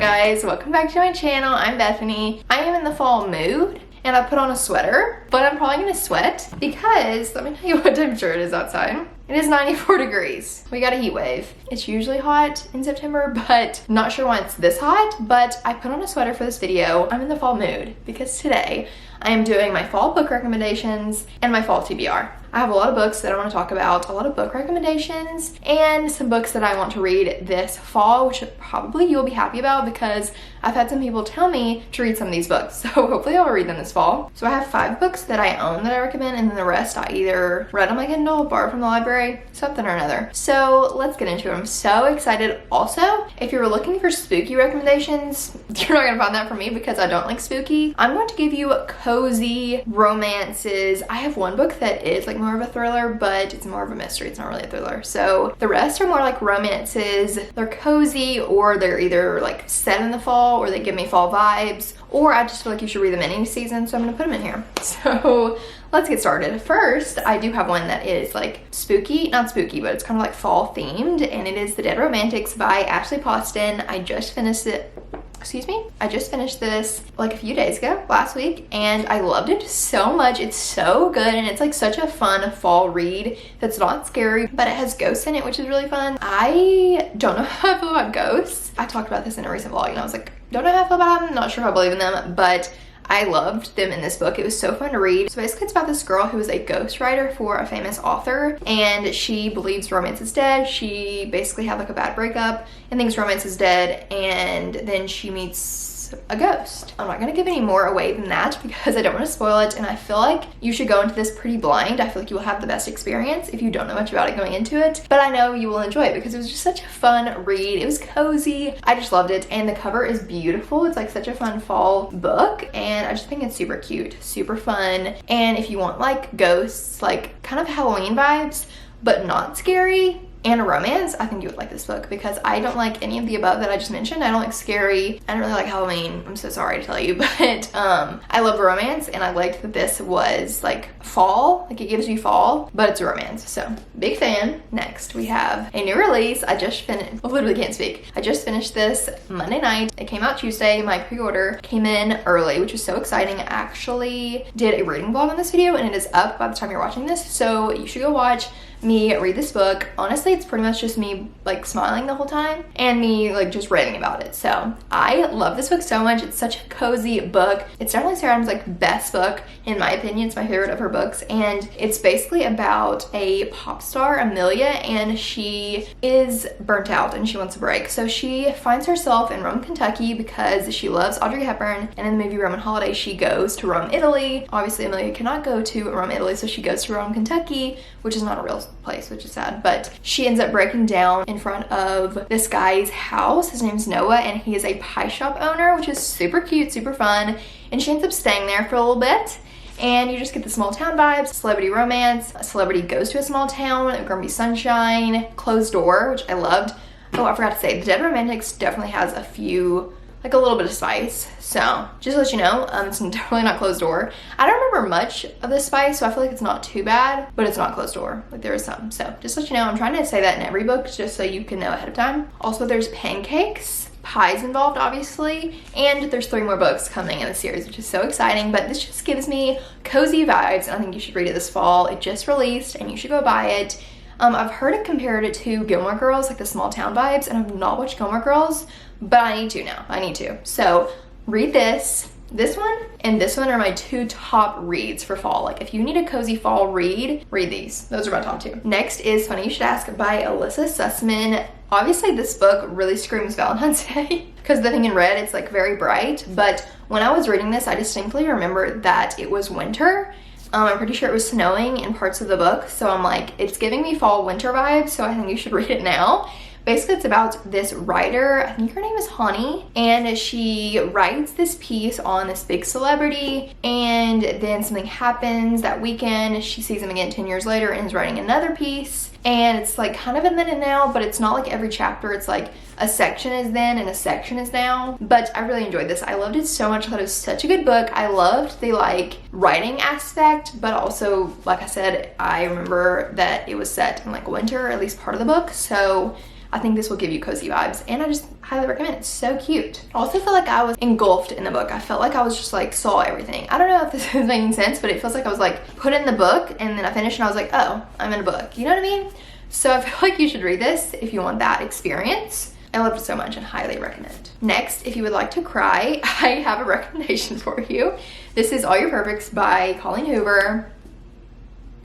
guys, welcome back to my channel. I'm Bethany. I am in the fall mood and I put on a sweater, but I'm probably gonna sweat because let me tell you what temperature it is outside. It is 94 degrees. We got a heat wave. It's usually hot in September, but not sure why it's this hot, but I put on a sweater for this video. I'm in the fall mood because today I am doing my fall book recommendations and my fall TBR. I have a lot of books that I want to talk about, a lot of book recommendations, and some books that I want to read this fall, which probably you'll be happy about because I've had some people tell me to read some of these books. So hopefully I'll read them this fall. So I have 5 books that I own that I recommend, and then the rest I either read on my Kindle, borrowed from the library, something or another. So let's get into it. I'm so excited. Also, if you're looking for spooky recommendations, you're not gonna find that from me because I don't like spooky. I'm going to give you cozy romances. I have one book that is like more of a thriller, but it's more of a mystery. It's not really a thriller. So the rest are more like romances. They're cozy, or they're either like set in the fall, or they give me fall vibes, or I just feel like you should read them in any season, so I'm gonna put them in here. So let's get started. First, I do have one that is like spooky, not spooky, but it's kind of like fall themed, and it is The Dead Romantics by Ashley Poston. I just finished it. Excuse me? I just finished this like a few days ago, last week, and I loved it so much. It's so good, and it's like such a fun fall read that's not scary, but it has ghosts in it, which is really fun. I don't know how I feel about ghosts. I talked about this in a recent vlog, and I was like, don't know how I feel about them, not sure how I believe in them, but I loved them in this book. It was so fun to read. So basically it's about this girl who is a ghostwriter for a famous author, and she believes romance is dead. She basically had like a bad breakup and thinks romance is dead, and then she meets a ghost. I'm not gonna give any more away than that because I don't want to spoil it, and I feel like you should go into this pretty blind. I feel like you will have the best experience if you don't know much about it going into it, but I know you will enjoy it because it was just such a fun read. It was cozy. I just loved it, and the cover is beautiful. It's like such a fun fall book, and I just think it's super cute, super fun. And if you want like ghosts, like kind of Halloween vibes, but not scary, and a romance, I think you would like this book because I don't like any of the above that I just mentioned. I don't like scary. I don't really like Halloween. I'm so sorry to tell you, but I love romance, and I liked that this was like fall, like it gives you fall, but it's a romance. So big fan. Next, we have a new release. I just finished, I literally can't speak. I just finished this Monday night. It came out Tuesday. My pre-order came in early, which is so exciting. I actually did a reading vlog on this video, and it is up by the time you're watching this. So you should go watch me read this book. Honestly, it's pretty much just me like smiling the whole time and me like just writing about it. So I love this book so much. It's such a cozy book. It's definitely Sarah Adams' like best book in my opinion. It's my favorite of her books, and it's basically about a pop star, Amelia, and she is burnt out and she wants a break. So she finds herself in Rome, Kentucky because she loves Audrey Hepburn, and in the movie Roman Holiday she goes to Rome, Italy. Obviously Amelia cannot go to Rome, Italy, so she goes to Rome, Kentucky, which is not a real place, which is sad, but she ends up breaking down in front of this guy's house. His name's Noah, and he is a pie shop owner, which is super cute, super fun, and she ends up staying there for a little bit, and you just get the small town vibes, celebrity romance. A celebrity goes to a small town, Grumpy Sunshine, Closed Door, which I loved. Oh, I forgot to say, The Dead Romantics definitely has a few, like a little bit of spice. So just to let you know, it's definitely not Closed Door. I don't remember much of the spice, so I feel like it's not too bad, but it's not Closed Door. Like there is some. So just to let you know, I'm trying to say that in every book just so you can know ahead of time. Also, there's pancakes, pies involved obviously, and there's 3 more books coming in the series, which is so exciting. But this just gives me cozy vibes, and I think you should read it this fall. It just released and you should go buy it. I've heard it compared it to Gilmore Girls, like the small town vibes, and I've not watched Gilmore Girls, but I need to now. I need to. So read this one, and this one are my 2 top reads for fall. Like if you need a cozy fall read these. Those are my top 2. Next is Funny You Should Ask by Alyssa Sussman. Obviously this book really screams Valentine's Day because the thing in red, it's like very bright, but when I was reading this, I distinctly remember that it was winter. I'm pretty sure it was snowing in parts of the book, so I'm like, it's giving me fall winter vibes, so I think you should read it now. Basically, it's about this writer, I think her name is Honey, and she writes this piece on this big celebrity, and then something happens that weekend. She sees him again 10 years later and is writing another piece, and it's like kind of in then and now, but it's not like every chapter. It's like a section is then and a section is now. But I really enjoyed this. I loved it so much. I thought it was such a good book. I loved the like writing aspect, but also, like I said, I remember that it was set in like winter, or at least part of the book, so I think this will give you cozy vibes, and I just highly recommend it. It's so cute. I also feel like I was engulfed in the book. I felt like I was just like saw everything. I don't know if this is making sense, but it feels like I was like put in the book and then I finished and I was like, oh, I'm in a book. You know what I mean? So I feel like you should read this if you want that experience. I loved it so much and highly recommend. Next, if you would like to cry, I have a recommendation for you. This is All Your Perfects by Colleen Hoover.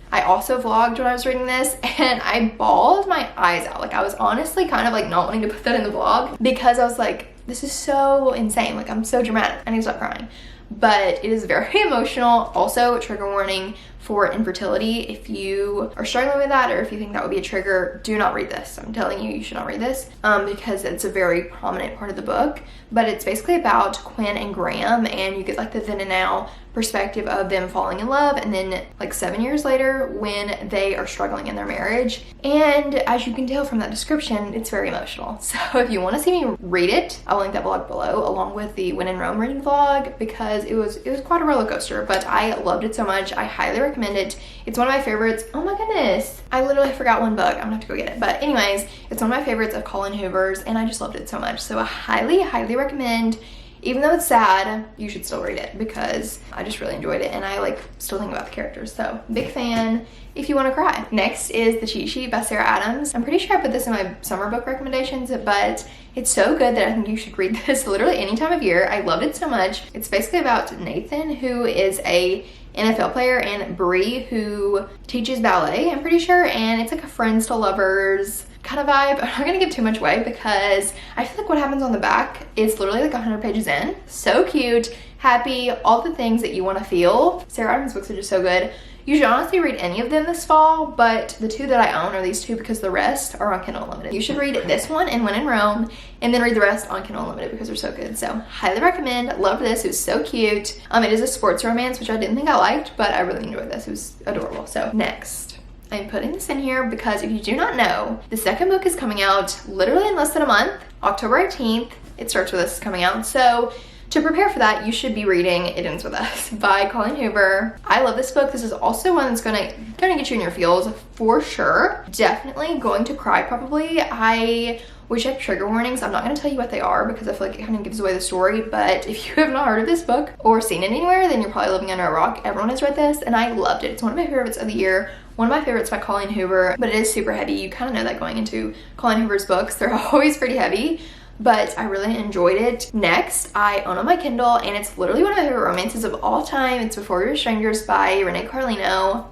I also vlogged when I was reading this and I bawled my eyes out. Like I was honestly kind of like not wanting to put that in the vlog because I was like, this is so insane. Like I'm so dramatic. I need to stop crying. But it is very emotional. Also, trigger warning for infertility. If you are struggling with that or if you think that would be a trigger, do not read this. I'm telling you, you should not read this because it's a very prominent part of the book. But it's basically about Quinn and Graham, and you get like the then and now perspective of them falling in love, and then like 7 years later when they are struggling in their marriage. And as you can tell from that description, it's very emotional. So if you want to see me read it, I'll link that blog below along with the When in Rome reading vlog, because it was quite a roller coaster, but I loved it so much. I highly recommend it. It's one of my favorites. Oh my goodness, I literally forgot one book. I'm gonna have to go get it. But anyways, it's one of my favorites of Colleen Hoover's, and I just loved it so much. So I highly recommend. Even though it's sad, you should still read it because I just really enjoyed it and I like still think about the characters. So big fan if you want to cry. Next is The Cheat Sheet by Sarah Adams. I'm pretty sure I put this in my summer book recommendations, but it's so good that I think you should read this literally any time of year. I loved it so much. It's basically about Nathan, who is a NFL player, and Bree, who teaches ballet, I'm pretty sure, and it's like a friends to lovers kind of vibe. I'm not gonna give too much away because I feel like what happens on the back is literally like 100 pages in. So cute, happy, all the things that you want to feel. Sarah Adams books are just so good. You should honestly read any of them this fall, but the two that I own are these two because the rest are on Kindle Unlimited. You should read this one and When in Rome, and then read the rest on Kindle Unlimited because they're so good. So highly recommend. Love this. It was so cute. It is a sports romance, which I didn't think I liked, but I really enjoyed this. It was adorable. So next, I'm putting this in here because if you do not know, the second book is coming out literally in less than a month. October 18th, it starts with this coming out. So to prepare for that, you should be reading It Ends With Us by Colleen Hoover. I love this book. This is also one that's gonna get you in your feels for sure. Definitely going to cry probably. I wish I had trigger warnings. I'm not gonna tell you what they are because I feel like it kind of gives away the story, but if you have not heard of this book or seen it anywhere, then you're probably living under a rock. Everyone has read this and I loved it. It's one of my favorites of the year. One of my favorites by Colleen Hoover, but it is super heavy. You kind of know that going into Colleen Hoover's books. They're always pretty heavy, but I really enjoyed it. Next, I own on my Kindle, and it's literally one of my favorite romances of all time. It's Before We Were Strangers by Renee Carlino.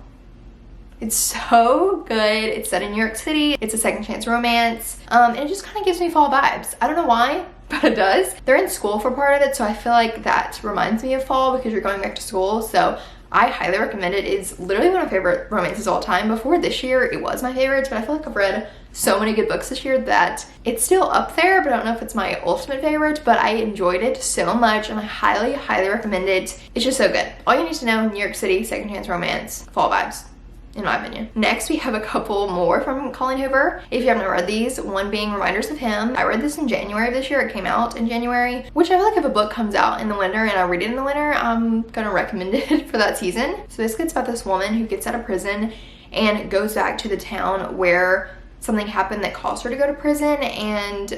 It's so good. It's set in New York City. It's a second chance romance, and it just kind of gives me fall vibes. I don't know why, but it does. They're in school for part of it, so I feel like that reminds me of fall because you're going back to school. So I highly recommend it. It's literally one of my favorite romances of all time. Before this year, it was my favorite, but I feel like I've read so many good books this year that it's still up there, but I don't know if it's my ultimate favorite, but I enjoyed it so much and I highly recommend it. It's just so good. All you need to know, New York City, second chance romance, fall vibes, in my opinion. Next, we have a couple more from Colleen Hoover. If you haven't read these, one being Reminders of Him. I read this in January of this year. It came out in January, which I feel like if a book comes out in the winter and I read it in the winter, I'm gonna recommend it for that season. So basically it's about this woman who gets out of prison and goes back to the town where something happened that caused her to go to prison, and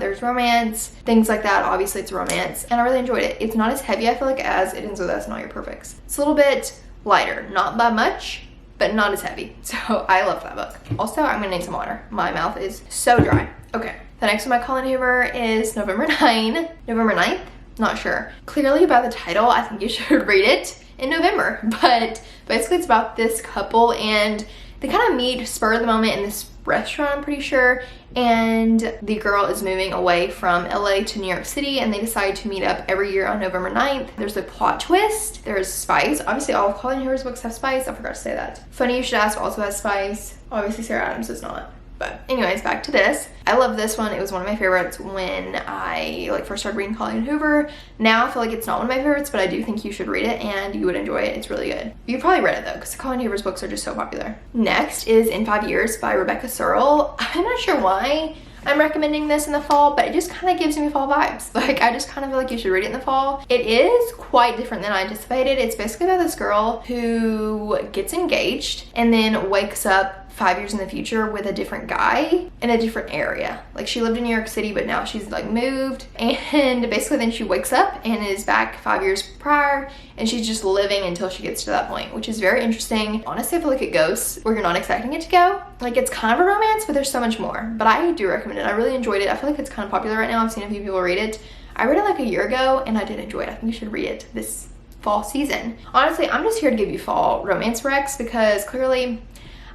there's romance, things like that. Obviously it's a romance, and I really enjoyed it. It's not as heavy, I feel like, as It Ends With Us and All Your Perfects. It's a little bit lighter, not by much, but not as heavy. So I love that book. Also, I'm gonna need some water. My mouth is so dry. Okay, the next one by Colleen Hoover is November 9th, not sure. Clearly by the title, I think you should read it in November, but basically it's about this couple and they kind of meet spur of the moment in this restaurant, I'm pretty sure, and the girl is moving away from LA to New York City, and they decide to meet up every year on November 9th. There's a plot twist, there's spice. Obviously all of Colleen Hoover's books have spice. I forgot to say that. Funny You Should Ask also has spice. Obviously Sarah Adams does not. But anyways, back to this. I love this one. It was one of my favorites when I first started reading Colleen Hoover. Now I feel like it's not one of my favorites, but I do think you should read it and you would enjoy it. It's really good. You probably read it though, because Colleen Hoover's books are just so popular. Next is In 5 Years by Rebecca Searle. I'm not sure why I'm recommending this in the fall, but it just kind of gives me fall vibes. I just kind of feel like you should read it in the fall. It is quite different than I anticipated. It's basically about this girl who gets engaged and then wakes up 5 years in the future with a different guy in a different area. Like she lived in New York City, but now she's like moved, and basically then she wakes up and is back 5 years prior, and she's just living until she gets to that point, which is very interesting. Honestly, I feel like it goes where you're not expecting it to go. Like it's kind of a romance, but there's so much more. But I do recommend it. I really enjoyed it. I feel like it's kind of popular right now. I've seen a few people read it. I read it like a year ago and I did enjoy it. I think you should read it this fall season. Honestly, I'm just here to give you fall romance recs because clearly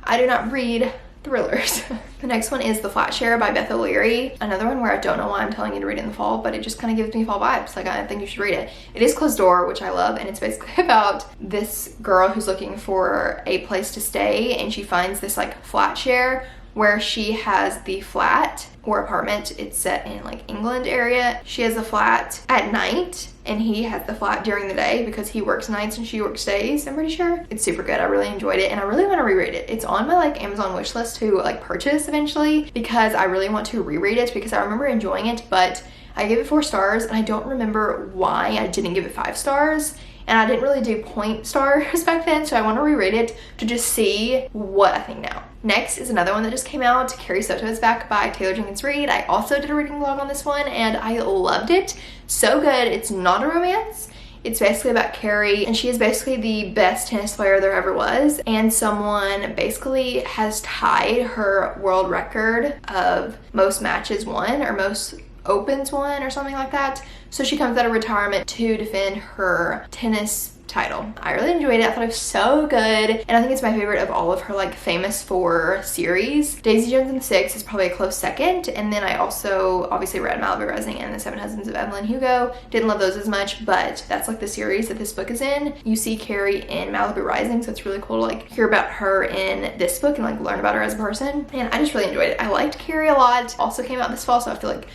I do not read thrillers. The next one is The Flat Share by Beth O'Leary. Another one where I don't know why I'm telling you to read it in the fall, but it just kind of gives me fall vibes. Like I think you should read it. It is closed door, which I love, and it's basically about this girl who's looking for a place to stay, and she finds this like flat share where she has the flat or apartment. It's set in like England area. She has a flat at night and he has the flat during the day because he works nights and she works days, I'm pretty sure. It's super good. I really enjoyed it and I really want to reread it. It's on my like Amazon wish list to like purchase eventually because I really want to reread it because I remember enjoying it, but I gave it 4 stars and I don't remember why I didn't give it 5 stars. And I didn't really do point stars back then, so I want to reread it to just see what I think now. Next is another one that just came out, Carrie Soto is Back by Taylor Jenkins Reid. I also did a reading vlog on this one and I loved it. So good. It's not a romance. It's basically about Carrie, and she is basically the best tennis player there ever was, and someone basically has tied her world record of most matches won or most opens won or something like that. So she comes out of retirement to defend her tennis title. I really enjoyed it. I thought it was so good, and I think it's my favorite of all of her like famous 4 series. Daisy Jones and the Six is probably a close second, and then I also obviously read Malibu Rising and The 7 Husbands of Evelyn Hugo. Didn't love those as much, but that's like the series that this book is in. You see Carrie in Malibu Rising, so it's really cool to like hear about her in this book and like learn about her as a person, and I just really enjoyed it. I liked Carrie a lot. Also came out this fall, so I feel like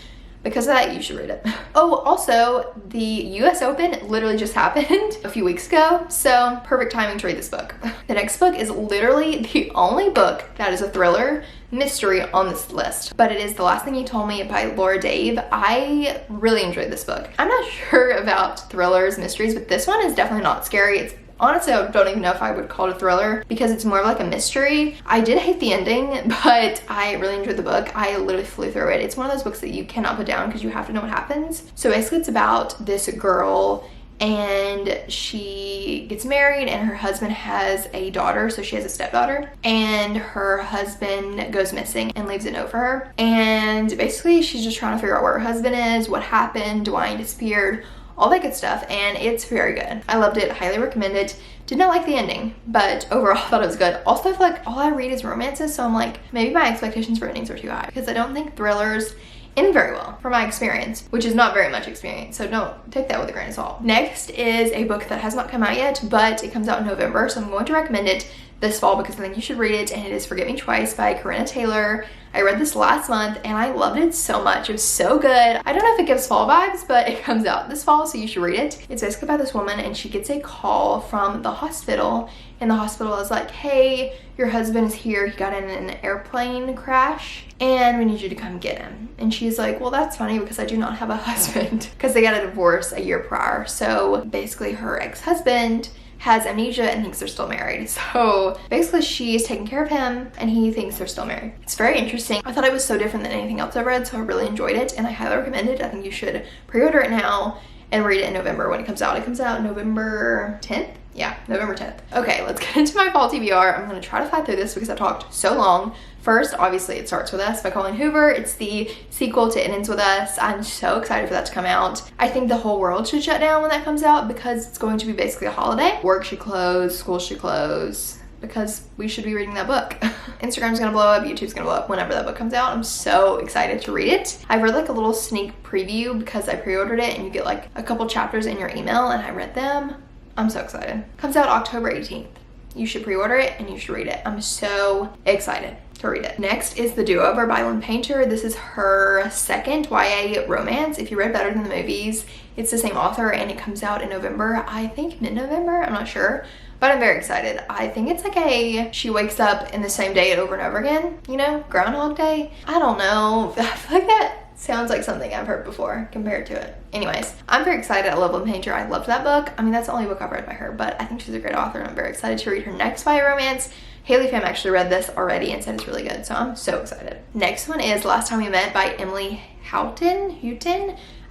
because of that, you should read it. Oh, also, the US Open literally just happened a few weeks ago, so perfect timing to read this book. The next book is literally the only book that is a thriller mystery on this list, but it is The Last Thing You Told Me by Laura Dave. I really enjoyed this book. I'm not sure about thrillers, mysteries, but this one is definitely not scary. It's honestly, I don't even know if I would call it a thriller because it's more of like a mystery. I did hate the ending, but I really enjoyed the book. I literally flew through it. It's one of those books that you cannot put down because you have to know what happens. So basically it's about this girl and she gets married and her husband has a daughter, so she has a stepdaughter, and her husband goes missing and leaves a note for her. And basically she's just trying to figure out where her husband is, what happened, why he disappeared, all that good stuff, and it's very good. I loved it, highly recommend it. Did not like the ending, but overall I thought it was good. Also, I feel like all I read is romances, so I'm like, maybe my expectations for endings are too high because I don't think thrillers end very well from my experience, which is not very much experience, so don't take that with a grain of salt. Next is a book that has not come out yet, but it comes out in November, so I'm going to recommend it this fall because I think you should read it, and it is Forget Me Twice by Corinna Taylor. I read this last month and I loved it so much. It was so good. I don't know if it gives fall vibes, but it comes out this fall, so you should read it. It's basically about this woman and she gets a call from the hospital, and the hospital is like, hey, your husband is here. He got in an airplane crash and we need you to come get him. And she's like, well, that's funny because I do not have a husband because they got a divorce a year prior. So basically her ex-husband has amnesia and thinks they're still married. So basically she's taking care of him and he thinks they're still married. It's very interesting. I thought it was so different than anything else I've read, so I really enjoyed it and I highly recommend it. I think you should pre-order it now and read it in November when it comes out. It comes out November 10th? Yeah, November 10th. Okay, let's get into my fall TBR. I'm gonna try to fly through this because I talked so long. First, obviously, It Starts With Us by Colleen Hoover. It's the sequel to It Ends With Us. I'm so excited for that to come out. I think the whole world should shut down when that comes out because it's going to be basically a holiday. Work should close, school should close, because we should be reading that book. Instagram's gonna blow up, YouTube's gonna blow up whenever that book comes out. I'm so excited to read it. I read like a little sneak preview because I pre-ordered it and you get like a couple chapters in your email, and I read them. I'm so excited. Comes out October 18th. You should pre-order it and you should read it. I'm so excited to read it. Next is The Do-Over by Lynn Painter. This is her second YA romance. If you read Better Than the Movies, it's the same author and it comes out in November. I think mid-November, I'm not sure, but I'm very excited. I think it's like she wakes up in the same day over and over again, you know, Groundhog Day. I don't know. I feel like that sounds like something I've heard before compared to it. Anyways, I'm very excited. I love Lynn Painter. I loved that book. I mean, that's the only book I've read by her, but I think she's a great author and I'm very excited to read her next YA romance. Haley Pham actually read this already and said it's really good, so I'm so excited. Next one is Last Time We Met by Emily Houghton.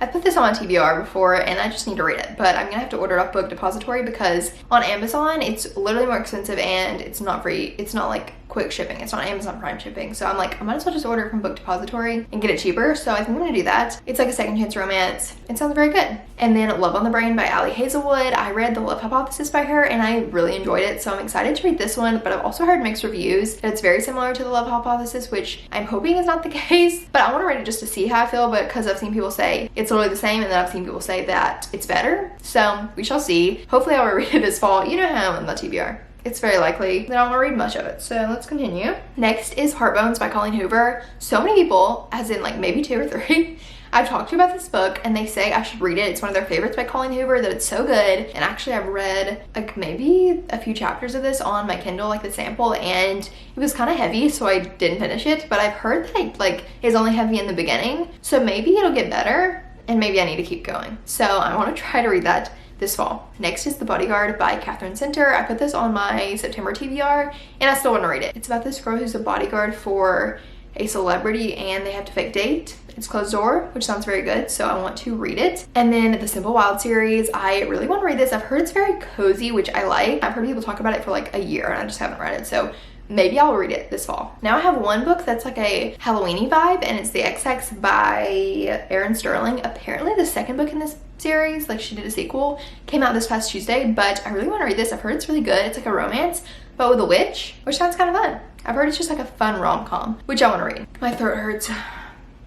I put this on TBR before and I just need to read it, but I'm gonna have to order it off Book Depository because on Amazon it's literally more expensive and it's not free. It's not like quick shipping. It's not Amazon Prime shipping. So I'm like, I might as well just order it from Book Depository and get it cheaper. So I think I'm gonna do that. It's like a second chance romance. It sounds very good. And then Love on the Brain by Ali Hazelwood. I read The Love Hypothesis by her and I really enjoyed it. So I'm excited to read this one, but I've also heard mixed reviews that it's very similar to The Love Hypothesis, which I'm hoping is not the case, but I want to read it just to see how I feel, but because I've seen people say it's literally the same and then I've seen people say that it's better. So we shall see. Hopefully I'll read it this fall. You know how I'm on the TBR. It's very likely that I won't read much of it. So let's continue. Next is Heartbones by Colleen Hoover. So many people, as in like maybe 2 or 3, I've talked to about this book and they say I should read it. It's one of their favorites by Colleen Hoover, that it's so good. And actually I've read like maybe a few chapters of this on my Kindle, like the sample, and it was kind of heavy, so I didn't finish it. But I've heard that it like is only heavy in the beginning. So maybe it'll get better and maybe I need to keep going. So I want to try to read that this fall. Next is The Bodyguard by Catherine Center. I put this on my September TBR and I still want to read it. It's about this girl who's a bodyguard for a celebrity and they have to fake date. It's closed door, which sounds very good, so I want to read it. And then the Simple Wild series, I really want to read this. I've heard it's very cozy, which I like. I've heard people talk about it for like a year and I just haven't read it, so maybe I'll read it this fall. Now I have one book that's like a Halloween-y vibe and it's The XX by Erin Sterling. Apparently the second book in this series, like she did a sequel, came out this past Tuesday, but I really want to read this. I've heard it's really good. It's like a romance, but with a witch, which sounds kind of fun. I've heard it's just like a fun rom-com, which I want to read. My throat hurts.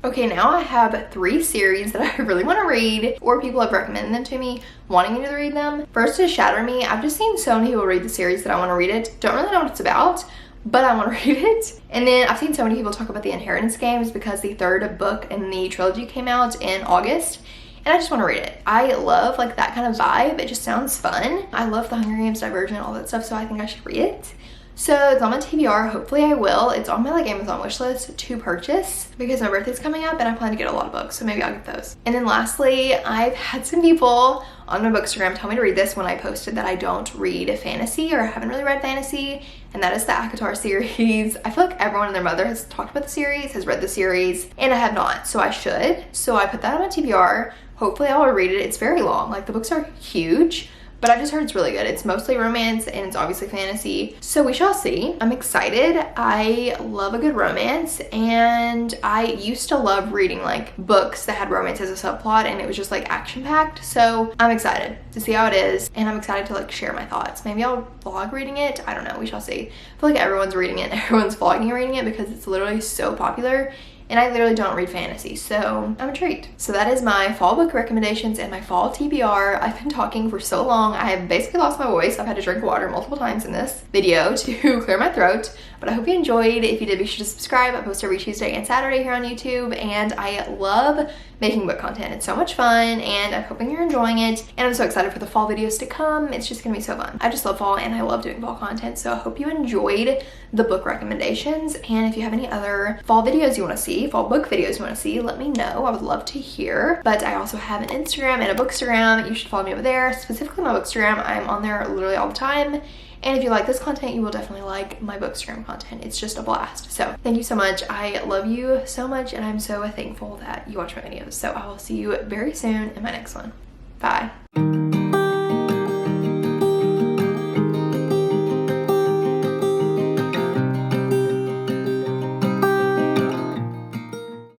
Okay, now I have 3 series that I really want to read, or people have recommended them to me, wanting me to read them. First is Shatter Me. I've just seen so many people read the series that I want to read it. Don't really know what it's about, but I want to read it. And then I've seen so many people talk about the Inheritance Games because the 3rd book in the trilogy came out in August. And I just want to read it. I love like that kind of vibe. It just sounds fun. I love the Hunger Games, Divergent, all that stuff, so I think I should read it. So it's on my TBR. Hopefully I will. It's on my like Amazon wish list to purchase because my birthday's coming up and I plan to get a lot of books, so maybe I'll get those. And then lastly, I've had some people on my bookstagram tell me to read this when I posted that I don't read fantasy or haven't really read fantasy, and that is the ACOTAR series. I feel like everyone and their mother has talked about the series, has read the series, and I have not, so I should. So I put that on my TBR. Hopefully I will read it. It's very long. Like the books are huge, but I just heard it's really good. It's mostly romance and it's obviously fantasy. So we shall see. I'm excited. I love a good romance and I used to love reading like books that had romance as a subplot and it was just like action packed. So I'm excited to see how it is and I'm excited to like share my thoughts. Maybe I'll vlog reading it. I don't know. We shall see. I feel like everyone's reading it. Everyone's vlogging reading it because it's literally so popular. And I literally don't read fantasy, so I'm intrigued. So that is my fall book recommendations and my fall TBR. I've been talking for so long. I have basically lost my voice. I've had to drink water multiple times in this video to clear my throat. But I hope you enjoyed. If you did, be sure to subscribe. I post every Tuesday and Saturday here on YouTube. And I love making book content. It's so much fun and I'm hoping you're enjoying it. And I'm so excited for the fall videos to come. It's just gonna be so fun. I just love fall and I love doing fall content. So I hope you enjoyed the book recommendations. And if you have any other fall videos you wanna see, fall book videos you wanna see, let me know. I would love to hear. But I also have an Instagram and a bookstagram. You should follow me over there. Specifically my bookstagram. I'm on there literally all the time. And if you like this content, you will definitely like my bookstagram content. It's just a blast. So thank you so much. I love you so much and I'm so thankful that you watch my videos. So I will see you very soon in my next one. Bye.